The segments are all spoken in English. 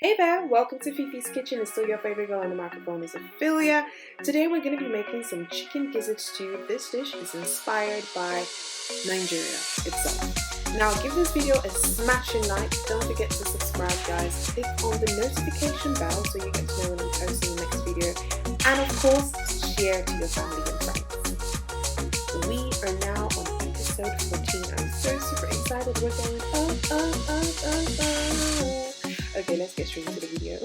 Hey there, welcome to Phifie'S Kitchen. It's still your favorite girl on the microphone is Ophelia. Today we're going to be making some chicken gizzard stew. This dish is inspired by Nigeria itself. Now give this video a smashing like. Don't forget to subscribe, guys. Click on the notification bell so you get to know when I'm posting the next video. And of course, share to your family and friends. We are now on episode 14. I'm so super excited. We're going up. Okay, let's get straight into the video.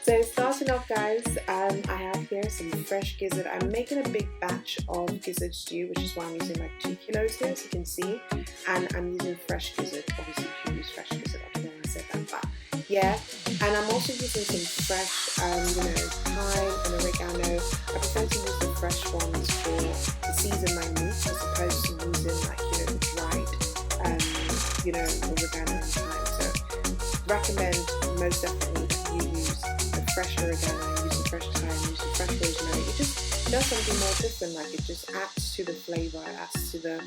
So starting off, guys, I have here some fresh gizzard. I'm making a big batch of gizzard stew, which is why I'm using like 2 kilos here, as you can see. And I'm using fresh gizzard. Obviously, if you use fresh gizzard, I don't know why I said that, but yeah. And I'm also using some fresh, thyme and oregano. I prefer to use the fresh ones to season my meat, as opposed to using like the dried, oregano and thyme. So recommend most definitely that you use the fresh oregano, use the fresh thyme, use the fresh rosemary. It just does something more different, like it just adds to the flavor, it adds to the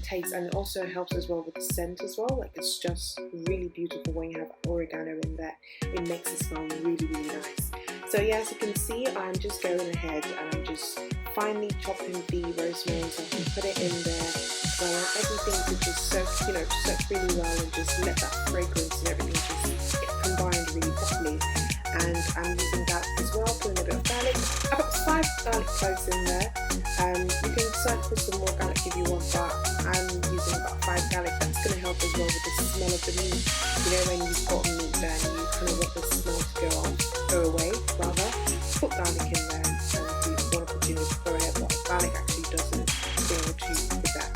taste, and it also helps as well with the scent as well. Like it's just really beautiful when you have oregano in there. It makes it smell really, really nice. So yeah, as you can see, I'm just going ahead and I'm just finely chopping the rosemary so I can put it in there. So I want everything to just soak really well and just let that fragrance and everything just get combined really properly. And I'm using that as well, putting a bit of garlic. I've got 5 garlic cloves in there. You can decide to put some more garlic if you want, but I'm using about 5 garlic. That's going to help as well with the smell of the meat. When you've got meat there and you kind of want the smell to go away, rather, put garlic in there. And if you want to continue to go ahead, but garlic actually doesn't feel too with that.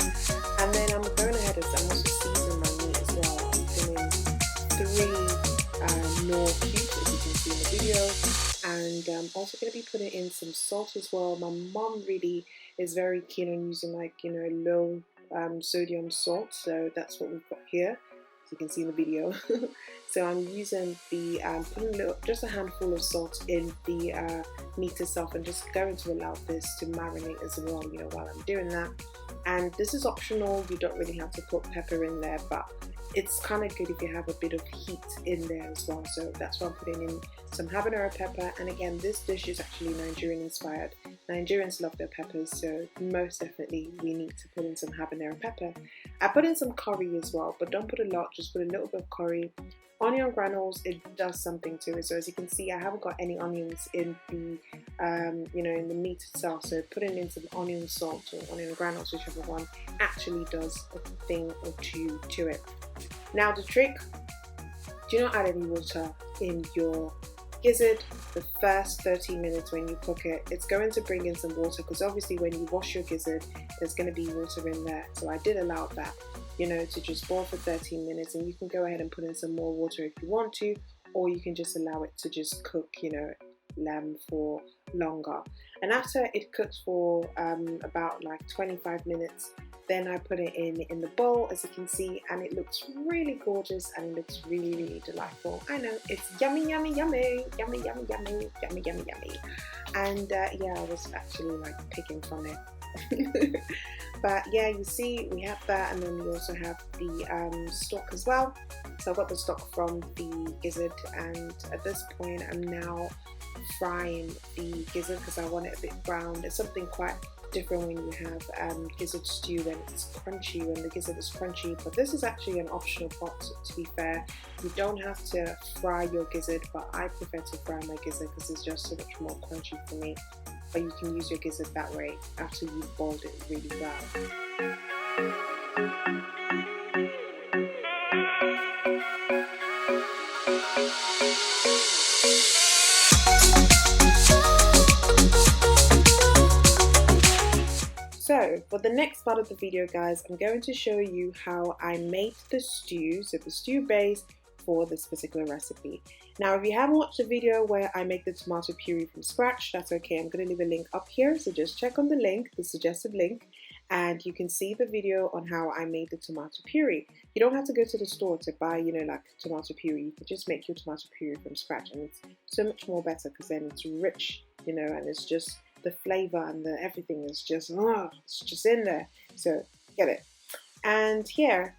And then I'm going ahead and I'm also seasoning my meat as well. I'm putting in 3 Knorr cubes, as you can see in the video. And I'm also going to be putting in some salt as well. My mom really is very keen on using low sodium salt, so that's what we've got here, as you can see in the video. So I'm using putting just a handful of salt in the meat itself, and just going to allow this to marinate as well, while I'm doing that. And this is optional, you don't really have to put pepper in there, but it's kind of good if you have a bit of heat in there as well. So that's why I'm putting in some habanero pepper. And again, this dish is actually Nigerian inspired. Nigerians love their peppers, so most definitely we need to put in some habanero pepper. I put in some curry as well, but don't put a lot, just put a little bit of curry. Onion granules, it does something to it. So as you can see, I haven't got any onions in the in the meat itself. So putting in some onion salt or onion granules, whichever one, actually does a thing or two to it. Now the trick, do not add any water in your gizzard the first 30 minutes when you cook it. It's going to bring in some water, because obviously when you wash your gizzard, there's going to be water in there. So I did allow that, to just boil for 13 minutes, and you can go ahead and put in some more water if you want to, or you can just allow it to just cook, lamb for longer. And after it cooks for about like 25 minutes, then I put it in the bowl, as you can see, and it looks really gorgeous and it looks really, really delightful. I know, it's yummy, yummy, yummy, yummy, yummy, yummy, yummy, yummy, yummy. And yeah, I was actually like picking from it. But yeah, you see, we have that, and then we also have the stock as well. So I've got the stock from the gizzard, and at this point I'm now frying the gizzard because I want it a bit brown. It's something quite different when you have gizzard stew, when it's crunchy, when the gizzard is crunchy. But this is actually an optional pot, to be fair. You don't have to fry your gizzard, but I prefer to fry my gizzard because it's just so much more crunchy for me. But you can use your gizzard that way after you've boiled it really well. So for the next part of the video, guys, I'm going to show you how I made the stew, so the stew base for this particular recipe. Now, if you haven't watched the video where I make the tomato puree from scratch, that's okay. I'm going to leave a link up here, so just check on the link, the suggested link, and you can see the video on how I made the tomato puree. You don't have to go to the store to buy, like tomato puree. You can just make your tomato puree from scratch, and it's so much more better because then it's rich, and it's just the flavor and the everything is just, it's just in there. So get it. And here,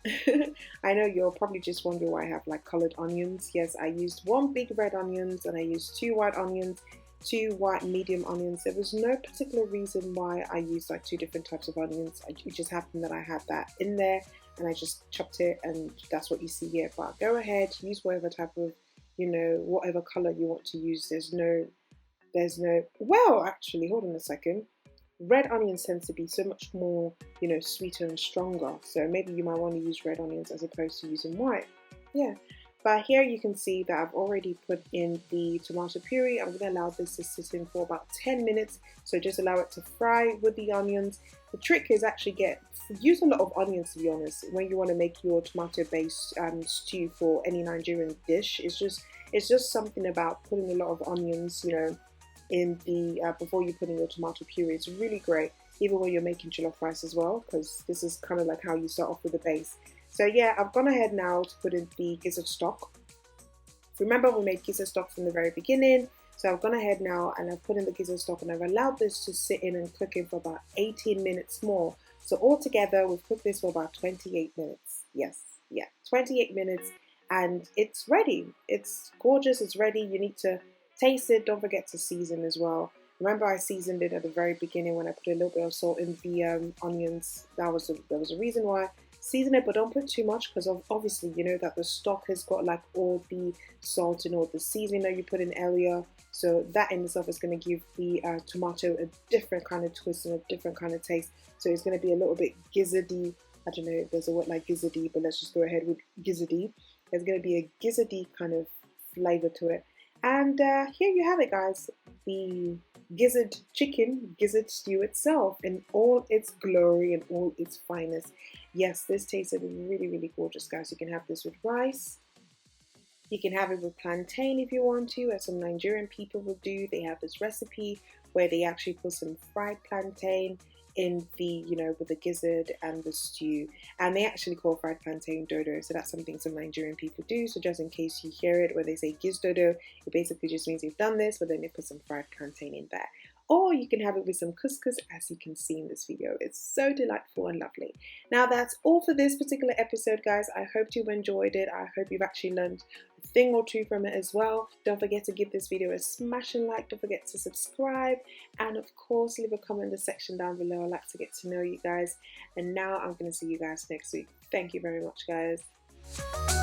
I know you're probably just wondering why I have like colored onions. Yes, I used one big red onions and I used two white onions, two white medium onions. There was no particular reason why I used like two different types of onions. It just happened that I had that in there and I just chopped it, and that's what you see here. But go ahead, use whatever type of, whatever color you want to use. Well, actually, hold on a second. Red onions tend to be so much more, sweeter and stronger. So maybe you might want to use red onions as opposed to using white. Yeah. But here you can see that I've already put in the tomato puree. I'm going to allow this to sit in for about 10 minutes. So just allow it to fry with the onions. The trick is actually use a lot of onions, to be honest, when you want to make your tomato-based stew for any Nigerian dish. It's just something about putting a lot of onions, in the before you put in your tomato puree. It's really great, even when you're making jollof rice as well, because this is kind of like how you start off with the base. So yeah, I've gone ahead now to put in the gizzard stock. Remember, we made gizzard stock from the very beginning. So I've gone ahead now and I've put in the gizzard stock, and I've allowed this to sit in and cook in for about 18 minutes more. So altogether, we've cooked this for about 28 minutes. Yes, yeah, 28 minutes, and it's ready. It's gorgeous, it's ready. You need to taste it. Don't forget to season as well. Remember, I seasoned it at the very beginning when I put a little bit of salt in the onions. There was a reason why. Season it, but don't put too much, because obviously you know that the stock has got like all the salt and all the seasoning that you put in earlier. So that in itself is going to give the tomato a different kind of twist and a different kind of taste. So it's going to be a little bit gizzardy. I don't know if there's a word like gizzardy, but let's just go ahead with gizzardy. There's going to be a gizzardy kind of flavor to it. And here you have it, guys. The chicken gizzard stew itself in all its glory and all its finest. Yes, this tasted really, really gorgeous, guys. You can have this with rice. You can have it with plantain if you want to, as some Nigerian people will do. They have this recipe where they actually put some fried plantain in the, with the gizzard and the stew. And they actually call fried plantain dodo. So that's something some Nigerian people do. So just in case you hear it where they say giz dodo, it basically just means they've done this, but then they put some fried plantain in there. Or you can have it with some couscous, as you can see in this video. It's so delightful and lovely. Now that's all for this particular episode, guys. I hope you enjoyed it. I hope you've actually learned a thing or two from it as well. Don't forget to give this video a smashing like. Don't forget to subscribe. And of course, leave a comment in the section down below. I'd like to get to know you guys. And now I'm going to see you guys next week. Thank you very much, guys.